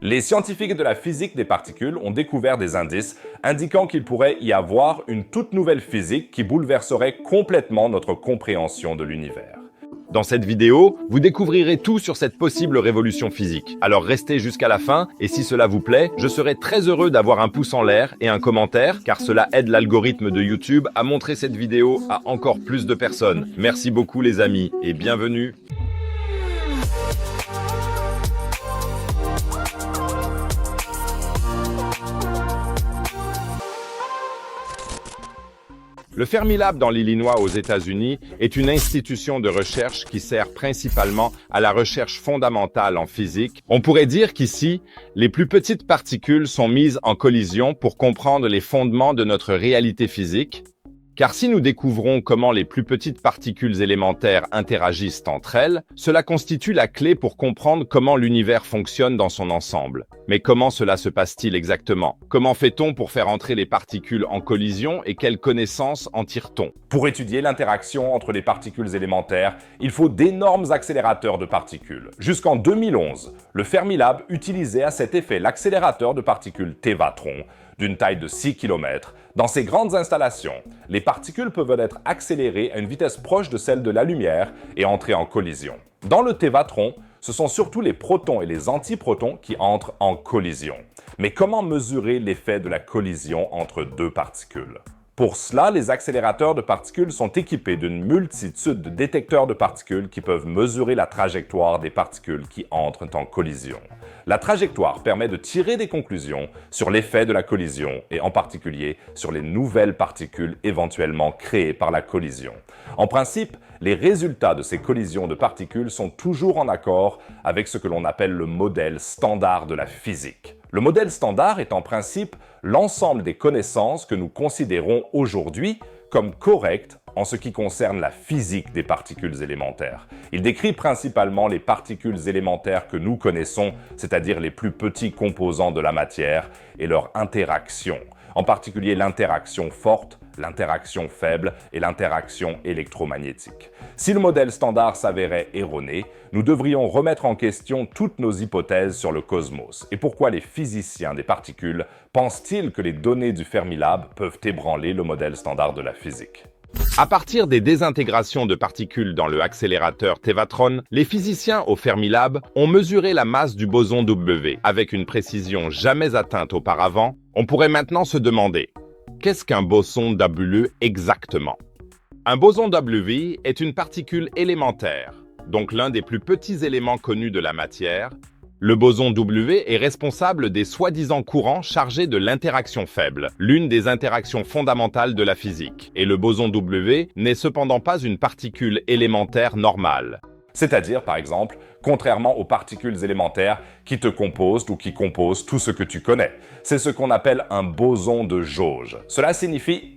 Les scientifiques de la physique des particules ont découvert des indices indiquant qu'il pourrait y avoir une toute nouvelle physique qui bouleverserait complètement notre compréhension de l'univers. Dans cette vidéo, vous découvrirez tout sur cette possible révolution physique. Alors restez jusqu'à la fin, et si cela vous plaît, je serai très heureux d'avoir un pouce en l'air et un commentaire, car cela aide l'algorithme de YouTube à montrer cette vidéo à encore plus de personnes. Merci beaucoup les amis, et bienvenue. Le Fermilab dans l'Illinois aux États-Unis est une institution de recherche qui sert principalement à la recherche fondamentale en physique. On pourrait dire qu'ici, les plus petites particules sont mises en collision pour comprendre les fondements de notre réalité physique. Car si nous découvrons comment les plus petites particules élémentaires interagissent entre elles, cela constitue la clé pour comprendre comment l'univers fonctionne dans son ensemble. Mais comment cela se passe-t-il exactement? Comment fait-on pour faire entrer les particules en collision et quelles connaissances en tire-t-on? Pour étudier l'interaction entre les particules élémentaires, il faut d'énormes accélérateurs de particules. Jusqu'en 2011, le Fermilab utilisait à cet effet l'accélérateur de particules Tevatron, d'une taille de 6 km. Dans ces grandes installations, les particules peuvent être accélérées à une vitesse proche de celle de la lumière et entrer en collision. Dans le Tevatron, ce sont surtout les protons et les antiprotons qui entrent en collision. Mais comment mesurer l'effet de la collision entre deux particules? Pour cela, les accélérateurs de particules sont équipés d'une multitude de détecteurs de particules qui peuvent mesurer la trajectoire des particules qui entrent en collision. La trajectoire permet de tirer des conclusions sur l'effet de la collision et en particulier sur les nouvelles particules éventuellement créées par la collision. En principe, les résultats de ces collisions de particules sont toujours en accord avec ce que l'on appelle le modèle standard de la physique. Le modèle standard est en principe l'ensemble des connaissances que nous considérons aujourd'hui comme correctes en ce qui concerne la physique des particules élémentaires. Il décrit principalement les particules élémentaires que nous connaissons, c'est-à-dire les plus petits composants de la matière et leur interaction, en particulier l'interaction forte, l'interaction faible et l'interaction électromagnétique. Si le modèle standard s'avérait erroné, nous devrions remettre en question toutes nos hypothèses sur le cosmos. Et pourquoi les physiciens des particules pensent-ils que les données du Fermilab peuvent ébranler le modèle standard de la physique? À partir des désintégrations de particules dans le accélérateur Tevatron, les physiciens au Fermilab ont mesuré la masse du boson W avec une précision jamais atteinte auparavant. On pourrait maintenant se demander, qu'est-ce qu'un boson W exactement? Un boson W est une particule élémentaire, donc l'un des plus petits éléments connus de la matière. Le boson W est responsable des soi-disant courants chargés de l'interaction faible, l'une des interactions fondamentales de la physique. Et le boson W n'est cependant pas une particule élémentaire normale. C'est-à-dire, par exemple, contrairement aux particules élémentaires qui te composent ou qui composent tout ce que tu connais. C'est ce qu'on appelle un boson de jauge. Cela signifie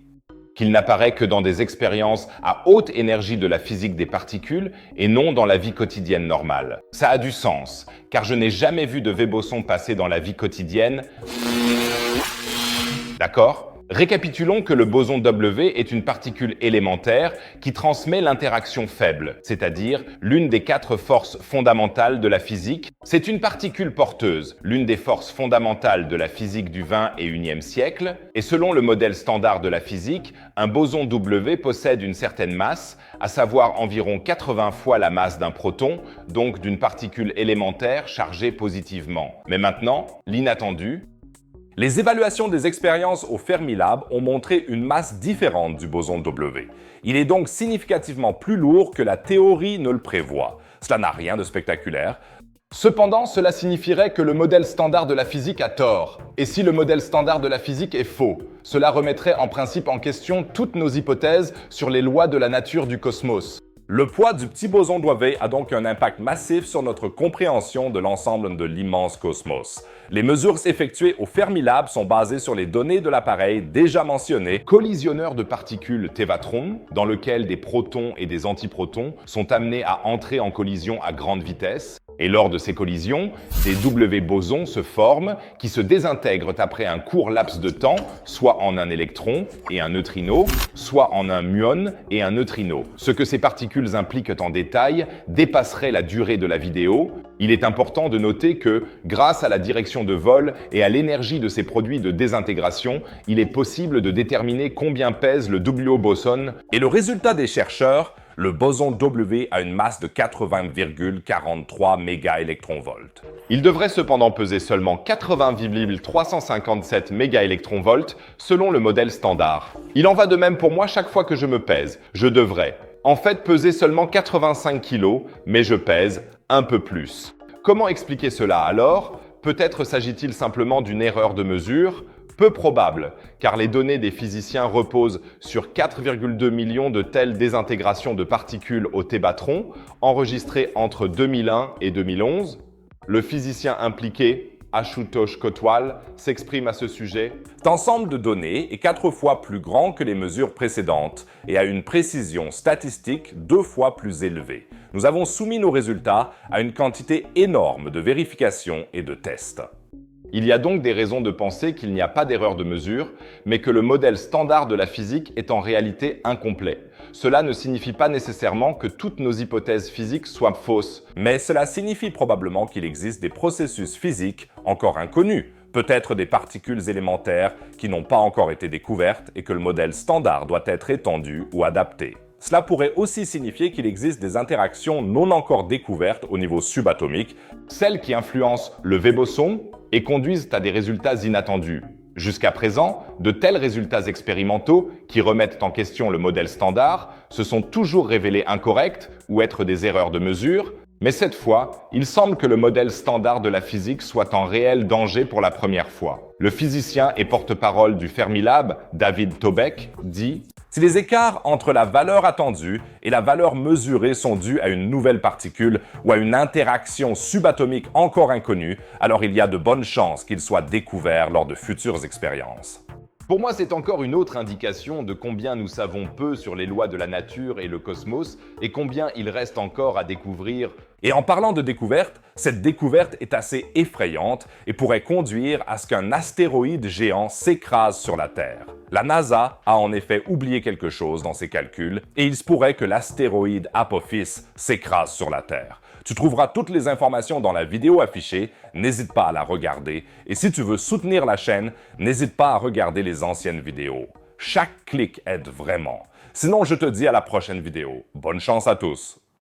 qu'il n'apparaît que dans des expériences à haute énergie de la physique des particules et non dans la vie quotidienne normale. Ça a du sens, car je n'ai jamais vu de V-boson passer dans la vie quotidienne. D'accord ? Récapitulons que le boson W est une particule élémentaire qui transmet l'interaction faible, c'est-à-dire l'une des 4 forces fondamentales de la physique. C'est une particule porteuse, l'une des forces fondamentales de la physique du 20 et 1e siècle. Et selon le modèle standard de la physique, un boson W possède une certaine masse, à savoir environ 80 fois la masse d'un proton, donc d'une particule élémentaire chargée positivement. Mais maintenant, l'inattendu. Les évaluations des expériences au Fermilab ont montré une masse différente du boson W. Il est donc significativement plus lourd que la théorie ne le prévoit. Cela n'a rien de spectaculaire. Cependant, cela signifierait que le modèle standard de la physique a tort. Et si le modèle standard de la physique est faux, cela remettrait en principe en question toutes nos hypothèses sur les lois de la nature du cosmos. Le poids du petit boson W a donc un impact massif sur notre compréhension de l'ensemble de l'immense cosmos. Les mesures effectuées au Fermilab sont basées sur les données de l'appareil déjà mentionné, collisionneur de particules Tevatron, dans lequel des protons et des antiprotons sont amenés à entrer en collision à grande vitesse. Et lors de ces collisions, des W-bosons se forment qui se désintègrent après un court laps de temps, soit en un électron et un neutrino, soit en un muon et un neutrino. Ce que ces particules impliquent en détail dépasserait la durée de la vidéo. Il est important de noter que, grâce à la direction de vol et à l'énergie de ces produits de désintégration, il est possible de déterminer combien pèse le W-boson. Et le résultat des chercheurs, le boson W a une masse de 80,43 mégaélectronvolts. Il devrait cependant peser seulement 80,357 mégaélectronvolts selon le modèle standard. Il en va de même pour moi chaque fois que je me pèse. Je devrais, en fait, peser seulement 85 kg, mais je pèse un peu plus. Comment expliquer cela alors? Peut-être s'agit-il simplement d'une erreur de mesure? Peu probable, car les données des physiciens reposent sur 4,2 millions de telles désintégrations de particules au Tevatron, enregistrées entre 2001 et 2011. Le physicien impliqué, Ashutosh Kotwal, s'exprime à ce sujet. Cet ensemble de données est 4 fois plus grand que les mesures précédentes et a une précision statistique 2 fois plus élevée. Nous avons soumis nos résultats à une quantité énorme de vérifications et de tests. Il y a donc des raisons de penser qu'il n'y a pas d'erreur de mesure, mais que le modèle standard de la physique est en réalité incomplet. Cela ne signifie pas nécessairement que toutes nos hypothèses physiques soient fausses. Mais cela signifie probablement qu'il existe des processus physiques encore inconnus, peut-être des particules élémentaires qui n'ont pas encore été découvertes et que le modèle standard doit être étendu ou adapté. Cela pourrait aussi signifier qu'il existe des interactions non encore découvertes au niveau subatomique, celles qui influencent le V-boson et conduisent à des résultats inattendus. Jusqu'à présent, de tels résultats expérimentaux, qui remettent en question le modèle standard, se sont toujours révélés incorrects ou être des erreurs de mesure, mais cette fois, il semble que le modèle standard de la physique soit en réel danger pour la première fois. Le physicien et porte-parole du Fermilab, David Tobeck, dit « Si les écarts entre la valeur attendue et la valeur mesurée sont dus à une nouvelle particule ou à une interaction subatomique encore inconnue, alors il y a de bonnes chances qu'ils soient découverts lors de futures expériences. » Pour moi, c'est encore une autre indication de combien nous savons peu sur les lois de la nature et le cosmos et combien il reste encore à découvrir. Et en parlant de découverte, cette découverte est assez effrayante et pourrait conduire à ce qu'un astéroïde géant s'écrase sur la Terre. La NASA a en effet oublié quelque chose dans ses calculs et il se pourrait que l'astéroïde Apophis s'écrase sur la Terre. Tu trouveras toutes les informations dans la vidéo affichée, n'hésite pas à la regarder. Et si tu veux soutenir la chaîne, n'hésite pas à regarder les anciennes vidéos. Chaque clic aide vraiment. Sinon, je te dis à la prochaine vidéo. Bonne chance à tous!